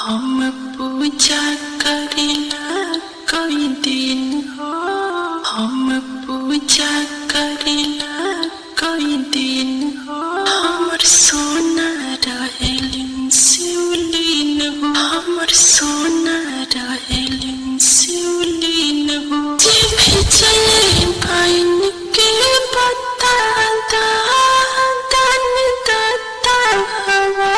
हम पूजा करेला कई दिन हो। हम पूजा करेला कई दिन हो। हमर सोना रहेलिन शिवलिन हो। हमर सोना रहेलिन शिवलिन हो। जे भी चले पाइन के बता दान दाता हवा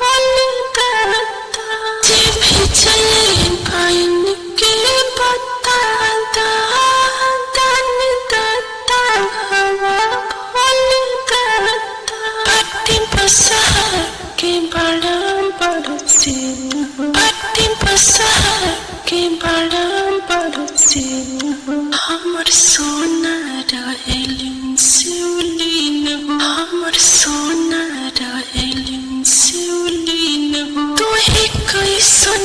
फल दाता। जे भी चले पाइन के बता दान दाता हवा फल दाता। पट्टी बसहा के बड़ा बरसिन हो। पट्टी बसहा के बड़ा बरसिन हो। हमर सोना रहेलिन शिवलिन हो। हमर सोना रहेलिन शिवलिन हो। तोहे कैसन